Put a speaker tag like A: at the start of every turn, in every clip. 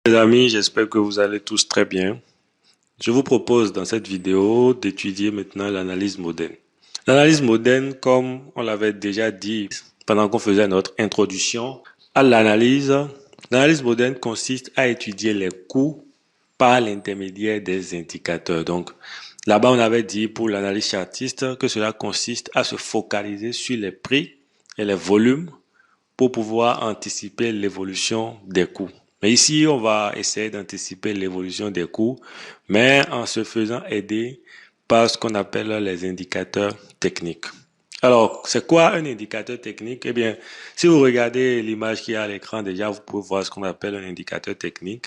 A: Les amis, j'espère que vous allez tous très bien. Je vous propose dans cette vidéo d'étudier maintenant l'analyse moderne. L'analyse moderne, comme on l'avait déjà dit pendant qu'on faisait notre introduction à l'analyse moderne consiste à étudier les coûts par l'intermédiaire des indicateurs. Donc, là-bas, on avait dit pour l'analyse chartiste que cela consiste à se focaliser sur les prix et les volumes pour pouvoir anticiper l'évolution des coûts. Mais ici, on va essayer d'anticiper l'évolution des coûts, mais en se faisant aider par ce qu'on appelle les indicateurs techniques. Alors, c'est quoi un indicateur technique? Eh bien, si vous regardez l'image qui est à l'écran, déjà, vous pouvez voir ce qu'on appelle un indicateur technique.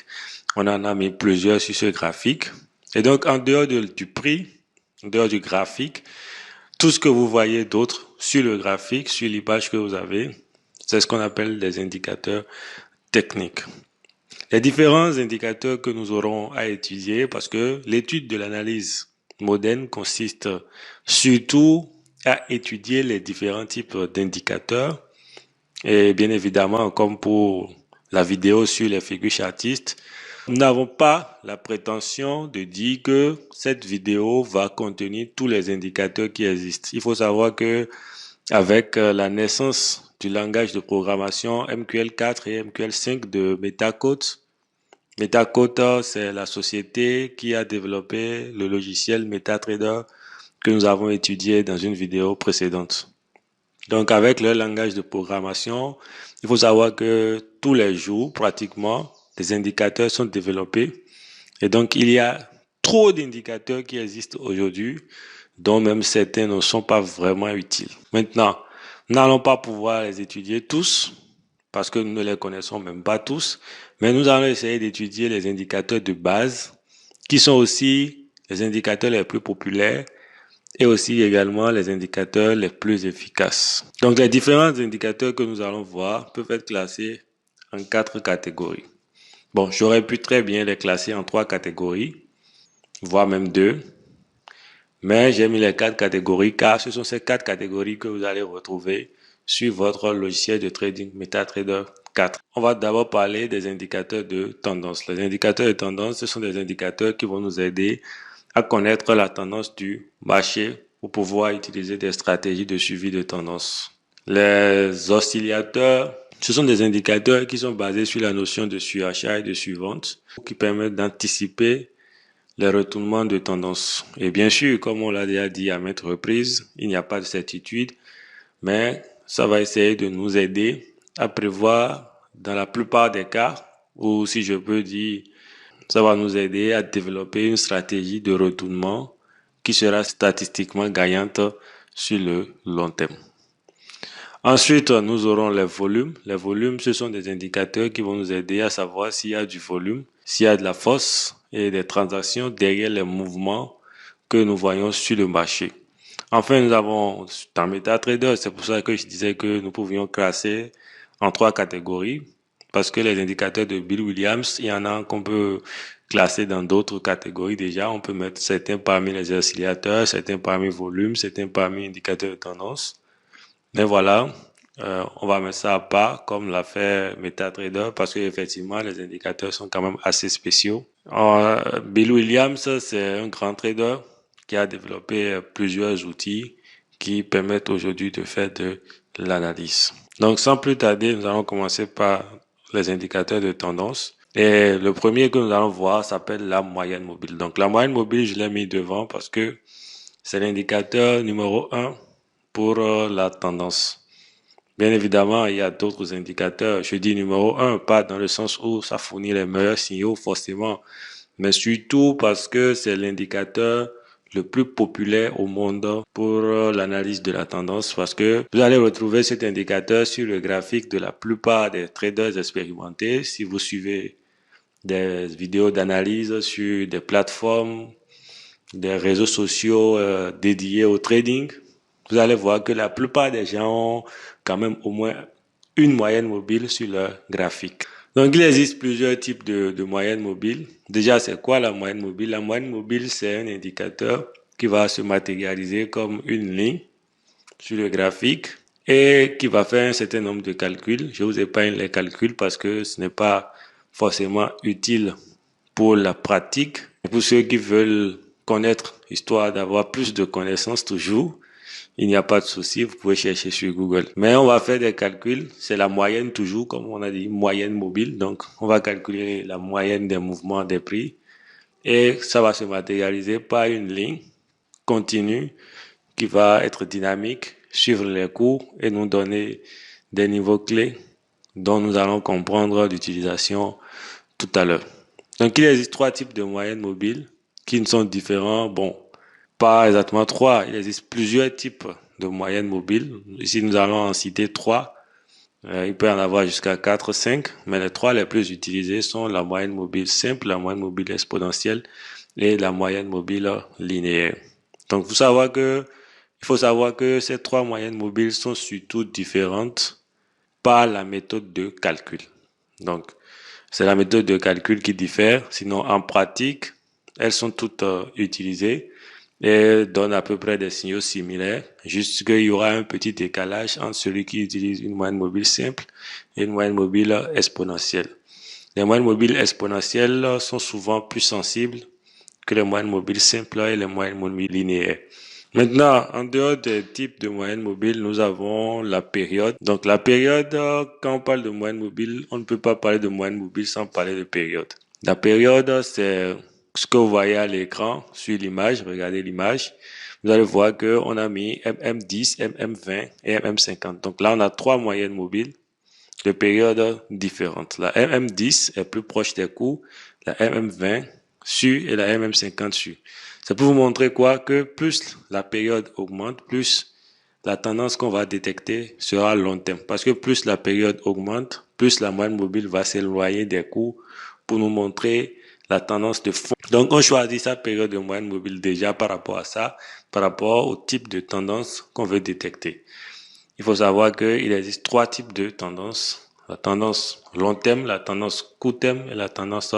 A: On en a mis plusieurs sur ce graphique. Et donc, en dehors du prix, en dehors du graphique, tout ce que vous voyez d'autre sur le graphique, sur l'image que vous avez, c'est ce qu'on appelle des indicateurs techniques. Les différents indicateurs que nous aurons à étudier, parce que l'étude de l'analyse moderne consiste surtout à étudier les différents types d'indicateurs. Et bien évidemment, comme pour la vidéo sur les figures chartistes, nous n'avons pas la prétention de dire que cette vidéo va contenir tous les indicateurs qui existent. Il faut savoir que avec la naissance du langage de programmation MQL4 et MQL5 de MetaCode. MetaCode, c'est la société qui a développé le logiciel MetaTrader que nous avons étudié dans une vidéo précédente. Donc, avec le langage de programmation, il faut savoir que tous les jours, pratiquement, des indicateurs sont développés. Et donc, il y a trop d'indicateurs qui existent aujourd'hui, dont même certains ne sont pas vraiment utiles. Maintenant, nous n'allons pas pouvoir les étudier tous, parce que nous ne les connaissons même pas tous, mais nous allons essayer d'étudier les indicateurs de base, qui sont aussi les indicateurs les plus populaires, et aussi également les indicateurs les plus efficaces. Donc, les différents indicateurs que nous allons voir peuvent être classés en 4 catégories. Bon, j'aurais pu très bien les classer en 3 catégories, voire même 2. Mais j'ai mis les 4 catégories car ce sont ces 4 catégories que vous allez retrouver sur votre logiciel de trading MetaTrader 4. On va d'abord parler des indicateurs de tendance. Les indicateurs de tendance, ce sont des indicateurs qui vont nous aider à connaître la tendance du marché pour pouvoir utiliser des stratégies de suivi de tendance. Les oscillateurs, ce sont des indicateurs qui sont basés sur la notion de surachat et de survente qui permettent d'anticiper les retournements de tendance. Et bien sûr, comme on l'a déjà dit à maintes reprises, il n'y a pas de certitude, mais ça va essayer de nous aider à prévoir dans la plupart des cas, ou si je peux dire, ça va nous aider à développer une stratégie de retournement qui sera statistiquement gagnante sur le long terme. Ensuite, nous aurons les volumes. Les volumes, ce sont des indicateurs qui vont nous aider à savoir s'il y a du volume, s'il y a de la force et des transactions derrière les mouvements que nous voyons sur le marché. Enfin, nous avons dans MetaTrader, c'est pour ça que je disais que nous pouvions classer en 3 catégories, parce que les indicateurs de Bill Williams, il y en a qu'on peut classer dans d'autres catégories déjà. On peut mettre certains parmi les oscillateurs, certains parmi volumes, certains parmi indicateurs de tendance. Mais voilà, on va mettre ça à part comme l'a fait MetaTrader parce que effectivement les indicateurs sont quand même assez spéciaux. Bill Williams, c'est un grand trader qui a développé plusieurs outils qui permettent aujourd'hui de faire de l'analyse. Donc sans plus tarder, nous allons commencer par les indicateurs de tendance. Et le premier que nous allons voir s'appelle la moyenne mobile. Donc la moyenne mobile, je l'ai mis devant parce que c'est l'indicateur numéro 1 pour la tendance. Bien évidemment, il y a d'autres indicateurs. Je dis numéro 1, pas dans le sens où ça fournit les meilleurs signaux forcément, mais surtout parce que c'est l'indicateur le plus populaire au monde pour l'analyse de la tendance parce que vous allez retrouver cet indicateur sur le graphique de la plupart des traders expérimentés. Si vous suivez des vidéos d'analyse sur des plateformes, des réseaux sociaux dédiés au trading, vous allez voir que la plupart des gens ont quand même au moins une moyenne mobile sur leur graphique. Donc, il existe plusieurs types de moyennes mobiles. Déjà, c'est quoi la moyenne mobile? La moyenne mobile, c'est un indicateur qui va se matérialiser comme une ligne sur le graphique et qui va faire un certain nombre de calculs. Je vous épargne les calculs parce que ce n'est pas forcément utile pour la pratique. Et pour ceux qui veulent connaître, histoire d'avoir plus de connaissances toujours, il n'y a pas de souci, vous pouvez chercher sur Google. Mais on va faire des calculs, c'est la moyenne toujours, comme on a dit, moyenne mobile. Donc, on va calculer la moyenne des mouvements des prix et ça va se matérialiser par une ligne continue qui va être dynamique, suivre les cours et nous donner des niveaux clés dont nous allons comprendre l'utilisation tout à l'heure. Donc, il existe trois types de moyennes mobiles qui ne sont différents. Bon, pas exactement trois. Il existe plusieurs types de moyennes mobiles. Ici, nous allons en citer trois. Il peut y en avoir jusqu'à 4, 5, mais les trois les plus utilisés sont la moyenne mobile simple, la moyenne mobile exponentielle et la moyenne mobile linéaire. Donc, il faut savoir que ces trois moyennes mobiles sont surtout différentes par la méthode de calcul. Donc, c'est la méthode de calcul qui diffère. Sinon, en pratique, elles sont toutes utilisées et donnent à peu près des signaux similaires. Juste qu'il y aura un petit décalage entre celui qui utilise une moyenne mobile simple et une moyenne mobile exponentielle. Les moyennes mobiles exponentielles sont souvent plus sensibles que les moyennes mobiles simples et les moyennes mobiles linéaires. Maintenant, en dehors des types de moyennes mobiles, nous avons la période. Donc, la période, quand on parle de moyenne mobile, on ne peut pas parler de moyenne mobile sans parler de période. La période, c'est ce que vous voyez à l'écran sur l'image. Regardez l'image. Vous allez voir que on a mis MM10, MM20 et MM50. Donc là, on a trois moyennes mobiles de périodes différentes. La MM10 est plus proche des cours, la MM20 sur et la MM50 sur. Ça peut vous montrer quoi? Que plus la période augmente, plus la tendance qu'on va détecter sera long terme. Parce que plus la période augmente, plus la moyenne mobile va s'éloigner des cours pour nous montrer la tendance de fond. Donc, on choisit sa période de moyenne mobile déjà par rapport à ça, par rapport au type de tendance qu'on veut détecter. Il faut savoir qu'il existe trois types de tendances. La tendance long terme, la tendance court terme et la tendance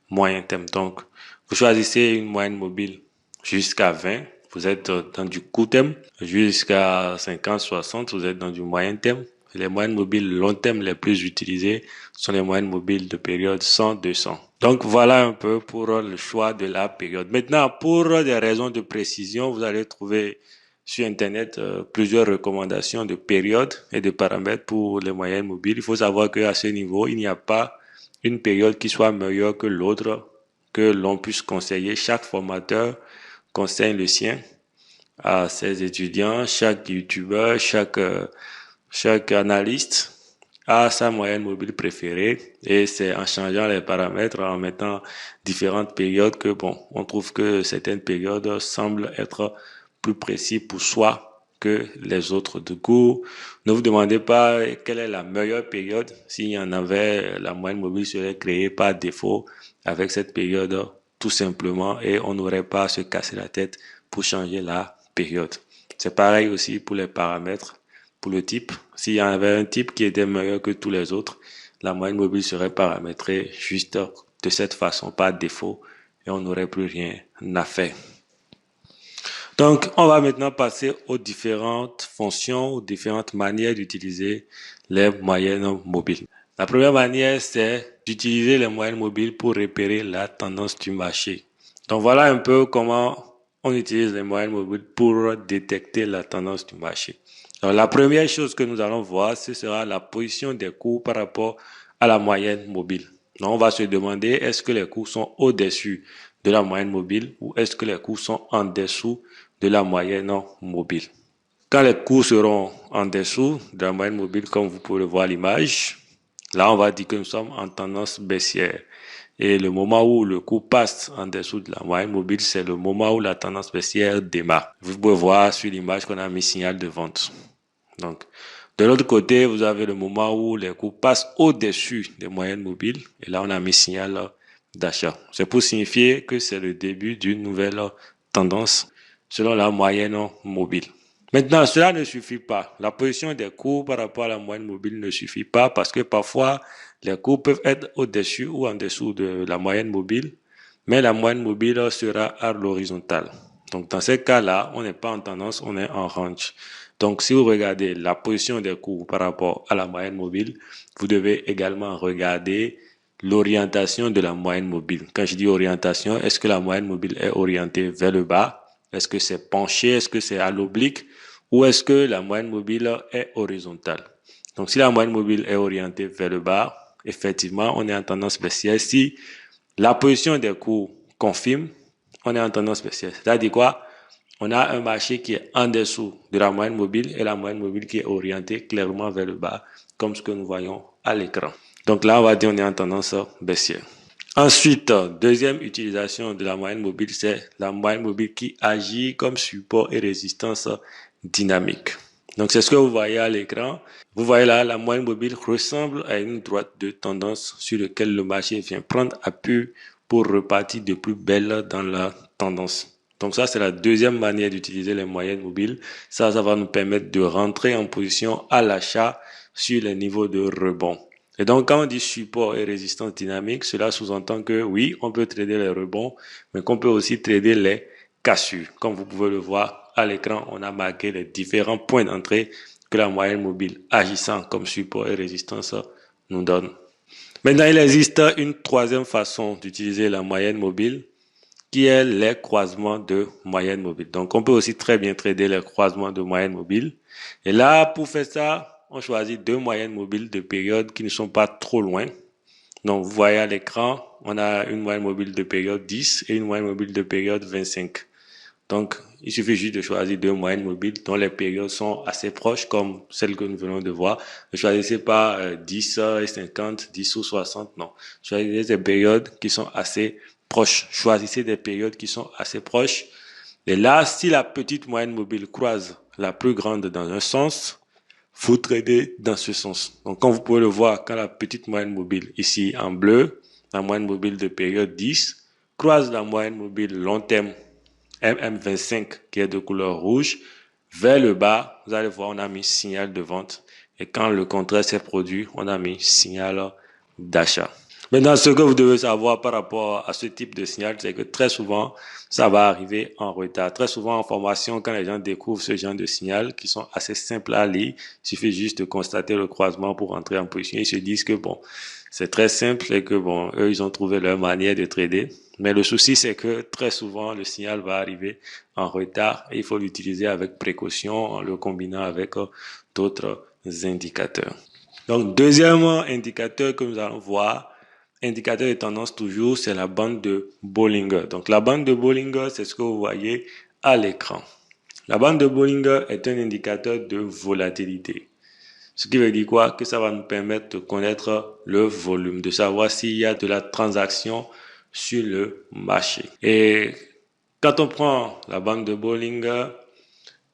A: moyen terme. Donc, vous choisissez une moyenne mobile jusqu'à 20, vous êtes dans du court terme. Jusqu'à 50, 60, vous êtes dans du moyen terme. Les moyennes mobiles long terme les plus utilisées sont les moyennes mobiles de période 100, 200. Donc, voilà un peu pour le choix de la période. Maintenant, pour des raisons de précision, vous allez trouver sur Internet plusieurs recommandations de périodes et de paramètres pour les moyennes mobiles. Il faut savoir qu'à ce niveau, il n'y a pas une période qui soit meilleure que l'autre, que l'on puisse conseiller. Chaque formateur conseille le sien à ses étudiants, chaque youtubeur, chaque analyste a sa moyenne mobile préférée et c'est en changeant les paramètres, en mettant différentes périodes que on trouve que certaines périodes semblent être plus précis pour soi que les autres. Du coup, ne vous demandez pas quelle est la meilleure période. S'il y en avait, la moyenne mobile serait créée par défaut avec cette période tout simplement et on n'aurait pas à se casser la tête pour changer la période. C'est pareil aussi pour les paramètres, pour le type. S'il y en avait un type qui était meilleur que tous les autres, la moyenne mobile serait paramétrée juste de cette façon, par défaut, et on n'aurait plus rien à faire. Donc, on va maintenant passer aux différentes fonctions, aux différentes manières d'utiliser les moyennes mobiles. La première manière, c'est d'utiliser les moyennes mobiles pour repérer la tendance du marché. Donc, voilà un peu comment on utilise les moyennes mobiles pour détecter la tendance du marché. Alors, la première chose que nous allons voir, ce sera la position des cours par rapport à la moyenne mobile. Donc, on va se demander, est-ce que les cours sont au-dessus de la moyenne mobile ou est-ce que les cours sont en dessous de la moyenne mobile. Quand les cours seront en dessous de la moyenne mobile, comme vous pouvez le voir à l'image, là, on va dire que nous sommes en tendance baissière. Et le moment où le cours passe en dessous de la moyenne mobile, c'est le moment où la tendance baissière démarre. Vous pouvez voir sur l'image qu'on a mis signal de vente. Donc, de l'autre côté, vous avez le moment où les cours passent au-dessus des moyennes mobiles. Et là, on a mis signal d'achat. C'est pour signifier que c'est le début d'une nouvelle tendance selon la moyenne mobile. Maintenant, cela ne suffit pas. La position des cours par rapport à la moyenne mobile ne suffit pas parce que parfois, les cours peuvent être au-dessus ou en dessous de la moyenne mobile, mais la moyenne mobile sera à l'horizontale. Donc, dans ces cas-là, on n'est pas en tendance, on est en range. Donc, si vous regardez la position des cours par rapport à la moyenne mobile, vous devez également regarder l'orientation de la moyenne mobile. Quand je dis orientation, est-ce que la moyenne mobile est orientée vers le bas? Est-ce que c'est penché? Est-ce que c'est à l'oblique? Ou est-ce que la moyenne mobile est horizontale? Donc, si la moyenne mobile est orientée vers le bas, effectivement, on est en tendance baissière. Si la position des cours confirme, on est en tendance baissière. C'est-à-dire quoi? On a un marché qui est en dessous de la moyenne mobile et la moyenne mobile qui est orientée clairement vers le bas, comme ce que nous voyons à l'écran. Donc là, on va dire qu'on est en tendance baissière. Ensuite, deuxième utilisation de la moyenne mobile, c'est la moyenne mobile qui agit comme support et résistance dynamique. Donc, c'est ce que vous voyez à l'écran. Vous voyez là, la moyenne mobile ressemble à une droite de tendance sur laquelle le marché vient prendre appui pour repartir de plus belle dans la tendance. Donc ça, c'est la deuxième manière d'utiliser les moyennes mobiles. Ça va nous permettre de rentrer en position à l'achat sur les niveaux de rebond. Et donc, quand on dit support et résistance dynamique, cela sous-entend que oui, on peut trader les rebonds, mais qu'on peut aussi trader les cassures. Comme vous pouvez le voir à l'écran, on a marqué les différents points d'entrée que la moyenne mobile agissant comme support et résistance nous donne. Maintenant, il existe une troisième façon d'utiliser la moyenne mobile qui est les croisements de moyenne mobile. Donc, on peut aussi très bien trader les croisements de moyenne mobile. Et là, pour faire ça, on choisit deux moyennes mobiles de période qui ne sont pas trop loin. Donc, vous voyez à l'écran, on a une moyenne mobile de période 10 et une moyenne mobile de période 25. Donc, il suffit juste de choisir deux moyennes mobiles dont les périodes sont assez proches, comme celle que nous venons de voir. Ne choisissez pas 10 et 50, 10 ou 60, non. Choisissez des périodes qui sont assez proches. Choisissez des périodes qui sont assez proches. Et là, si la petite moyenne mobile croise la plus grande dans un sens, vous tradez dans ce sens. Donc, comme vous pouvez le voir, quand la petite moyenne mobile, ici en bleu, la moyenne mobile de période 10, croise la moyenne mobile long terme MM25 qui est de couleur rouge, vers le bas, vous allez voir, on a mis signal de vente. Et quand le contraire s'est produit, on a mis signal d'achat. Maintenant, ce que vous devez savoir par rapport à ce type de signal, c'est que très souvent, ça va arriver en retard. Très souvent en formation, quand les gens découvrent ce genre de signal qui sont assez simples à lire, il suffit juste de constater le croisement pour entrer en position. Ils se disent que bon, c'est très simple et que bon, eux, ils ont trouvé leur manière de trader. Mais le souci, c'est que très souvent, le signal va arriver en retard et il faut l'utiliser avec précaution en le combinant avec d'autres indicateurs. Donc, deuxième indicateur que nous allons voir, indicateur de tendance toujours, c'est la bande de Bollinger. Donc, la bande de Bollinger, c'est ce que vous voyez à l'écran. La bande de Bollinger est un indicateur de volatilité. Ce qui veut dire quoi? Que ça va nous permettre de connaître le volume, de savoir s'il y a de la transaction sur le marché. Et quand on prend la bande de Bollinger,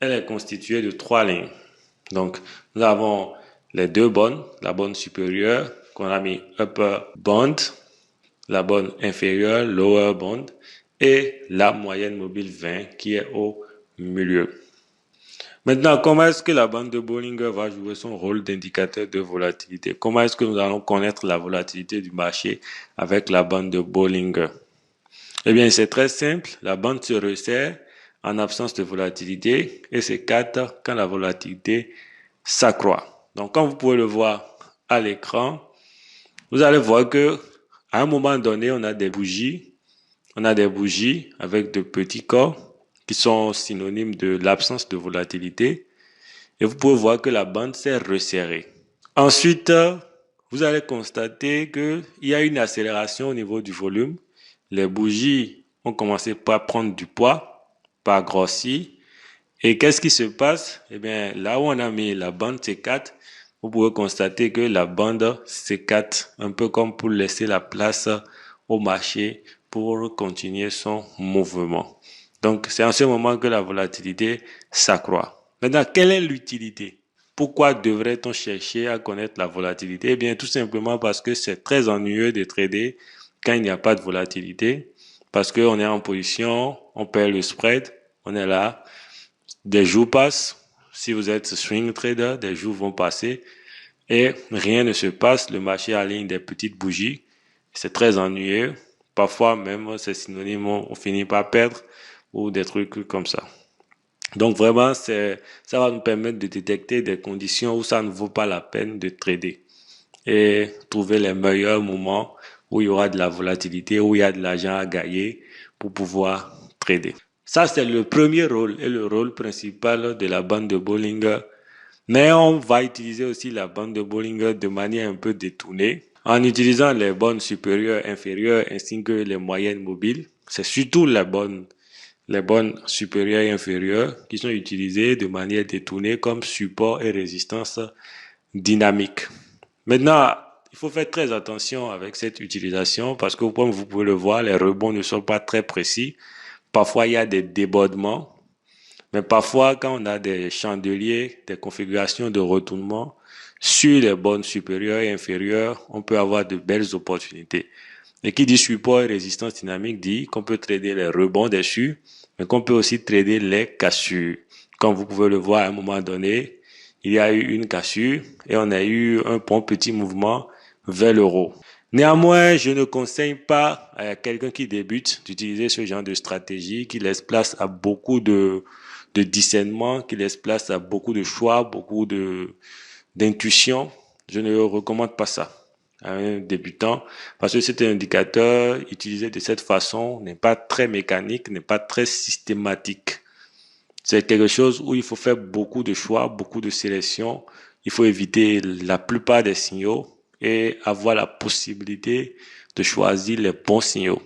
A: elle est constituée de trois lignes. Donc, nous avons les deux bonnes, la bande supérieure qu'on a mis upper band, la bande inférieure lower band et la moyenne mobile 20 qui est au milieu. Maintenant, comment est-ce que la bande de Bollinger va jouer son rôle d'indicateur de volatilité? Comment est-ce que nous allons connaître la volatilité du marché avec la bande de Bollinger? Eh bien, c'est très simple. La bande se resserre en absence de volatilité et s'écarte quand la volatilité s'accroît. Donc, comme vous pouvez le voir à l'écran, vous allez voir que à un moment donné, on a des bougies avec de petits corps qui sont synonymes de l'absence de volatilité. Et vous pouvez voir que la bande s'est resserrée. Ensuite, vous allez constater qu'il y a une accélération au niveau du volume. Les bougies ont commencé par prendre du poids, par grossir. Et qu'est-ce qui se passe? Eh bien, là où on a mis la bande C4, vous pouvez constater que la bande C4, un peu comme pour laisser la place au marché pour continuer son mouvement. Donc, c'est en ce moment que la volatilité s'accroît. Maintenant, quelle est l'utilité? Pourquoi devrait-on chercher à connaître la volatilité? Eh bien, tout simplement parce que c'est très ennuyeux de trader quand il n'y a pas de volatilité, parce qu'on est en position, on perd le spread, on est là, des jours passent, si vous êtes swing trader, des jours vont passer et rien ne se passe, le marché aligne des petites bougies, c'est très ennuyeux, parfois même c'est synonyme, on finit par perdre ou des trucs comme ça. Donc vraiment, ça va nous permettre de détecter des conditions où ça ne vaut pas la peine de trader et trouver les meilleurs moments où il y aura de la volatilité, où il y a de l'argent à gagner pour pouvoir trader. Ça, c'est le premier rôle et le rôle principal de la bande de Bollinger. Mais on va utiliser aussi la bande de Bollinger de manière un peu détournée en utilisant les bandes supérieures, inférieures ainsi que les moyennes mobiles. C'est surtout les bandes supérieures et inférieures qui sont utilisées de manière détournée comme support et résistance dynamique. Maintenant, il faut faire très attention avec cette utilisation parce que comme vous pouvez le voir, les rebonds ne sont pas très précis. Parfois, il y a des débordements, mais parfois, quand on a des chandeliers, des configurations de retournement sur les bandes supérieures et inférieures, on peut avoir de belles opportunités. Et qui dit support et résistance dynamique dit qu'on peut trader les rebonds dessus, mais qu'on peut aussi trader les cassures. Comme vous pouvez le voir à un moment donné, il y a eu une cassure et on a eu un bon petit mouvement vers l'euro. Néanmoins, je ne conseille pas à quelqu'un qui débute d'utiliser ce genre de stratégie qui laisse place à beaucoup de discernement, qui laisse place à beaucoup de choix, beaucoup d'intuition. Je ne recommande pas ça à un débutant parce que cet indicateur utilisé de cette façon n'est pas très mécanique, n'est pas très systématique. C'est quelque chose où il faut faire beaucoup de choix, beaucoup de sélection. Il faut éviter la plupart des signaux et avoir la possibilité de choisir les bons signaux.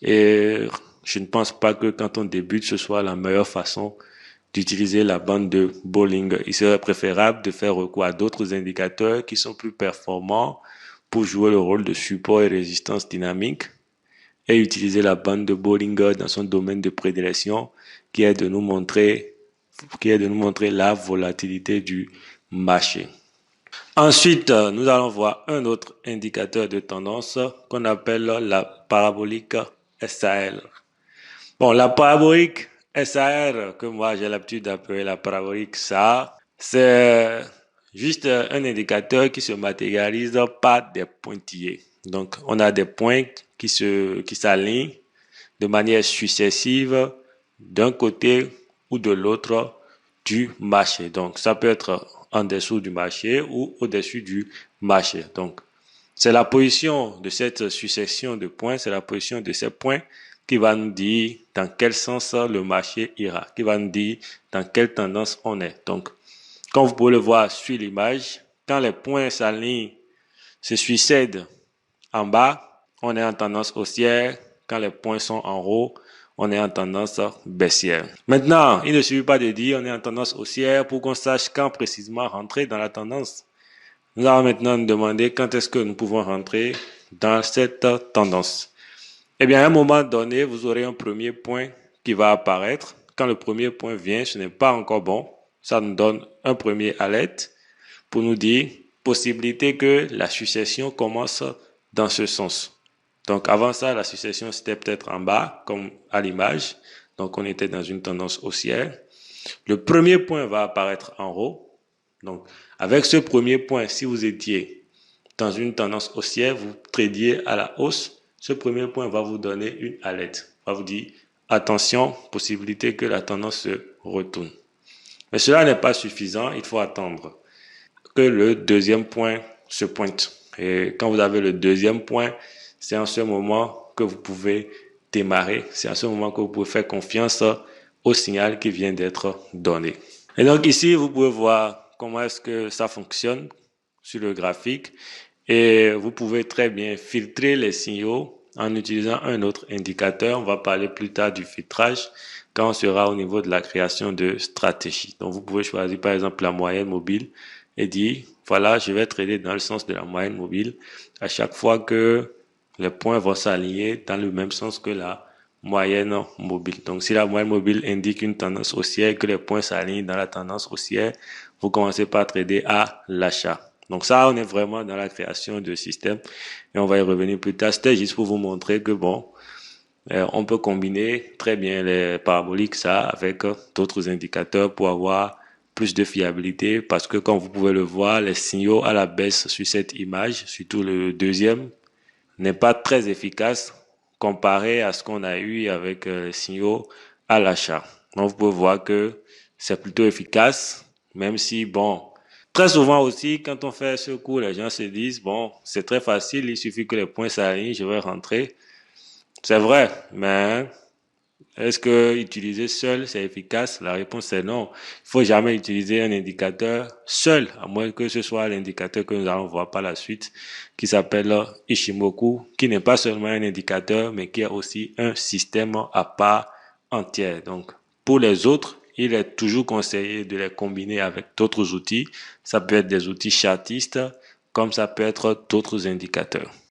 A: Et je ne pense pas que quand on débute, ce soit la meilleure façon d'utiliser la bande de Bollinger. Il serait préférable de faire recours à d'autres indicateurs qui sont plus performants pour jouer le rôle de support et résistance dynamique et utiliser la bande de Bollinger dans son domaine de prédilection qui est de nous montrer la volatilité du marché. Ensuite, nous allons voir un autre indicateur de tendance qu'on appelle la parabolique SAR. Bon, la parabolique SAR, que moi j'ai l'habitude d'appeler la parabolique SAR, c'est juste un indicateur qui se matérialise par des pointillés. Donc, on a des points qui s'alignent de manière successive d'un côté ou de l'autre du marché. Donc, ça peut être en dessous du marché ou au-dessus du marché. Donc, c'est la position de cette succession de points, c'est la position de ces points qui va nous dire dans quel sens le marché ira, qui va nous dire dans quelle tendance on est. Donc, comme vous pouvez le voir sur l'image, quand les points s'alignent, se succèdent en bas, on est en tendance haussière. Quand les points sont en haut, on est en tendance baissière. Maintenant, il ne suffit pas de dire on est en tendance haussière pour qu'on sache quand précisément rentrer dans la tendance. Nous allons maintenant nous demander quand est-ce que nous pouvons rentrer dans cette tendance. Eh bien, à un moment donné, vous aurez un premier point qui va apparaître. Quand le premier point vient, ce n'est pas encore bon. Ça nous donne un premier alerte pour nous dire possibilité que la succession commence dans ce sens. Donc, avant ça, la succession, c'était peut-être en bas, comme à l'image. Donc, on était dans une tendance haussière. Le premier point va apparaître en haut. Donc, avec ce premier point, si vous étiez dans une tendance haussière, vous tradiez à la hausse, ce premier point va vous donner une alerte. Va vous dire, attention, possibilité que la tendance se retourne. Mais cela n'est pas suffisant, il faut attendre que le deuxième point se pointe. Et quand vous avez le deuxième point, c'est en ce moment que vous pouvez démarrer. C'est à ce moment que vous pouvez faire confiance au signal qui vient d'être donné. Et donc ici, vous pouvez voir comment est-ce que ça fonctionne sur le graphique. Et vous pouvez très bien filtrer les signaux en utilisant un autre indicateur. On va parler plus tard du filtrage quand on sera au niveau de la création de stratégies. Donc vous pouvez choisir par exemple la moyenne mobile et dire, voilà, je vais trader dans le sens de la moyenne mobile à chaque fois que les points vont s'aligner dans le même sens que la moyenne mobile. Donc, si la moyenne mobile indique une tendance haussière et que les points s'alignent dans la tendance haussière, vous commencez par trader à l'achat. Donc, ça, on est vraiment dans la création de système et on va y revenir plus tard. C'était juste pour vous montrer que bon, on peut combiner très bien les paraboliques, ça, avec d'autres indicateurs pour avoir plus de fiabilité parce que comme vous pouvez le voir, les signaux à la baisse sur cette image, surtout le deuxième, n'est pas très efficace comparé à ce qu'on a eu avec les signaux à l'achat. Donc vous pouvez voir que c'est plutôt efficace, même si bon, Très souvent aussi, quand on fait ce cours, les gens se disent, bon, c'est très facile, il suffit que les points s'alignent, je vais rentrer. C'est vrai, mais est-ce que utiliser seul, c'est efficace? La réponse est non. Il faut jamais utiliser un indicateur seul, à moins que ce soit l'indicateur que nous allons voir par la suite, qui s'appelle Ishimoku, qui n'est pas seulement un indicateur, mais qui est aussi un système à part entière. Donc, pour les autres, il est toujours conseillé de les combiner avec d'autres outils. Ça peut être des outils chartistes, comme ça peut être d'autres indicateurs.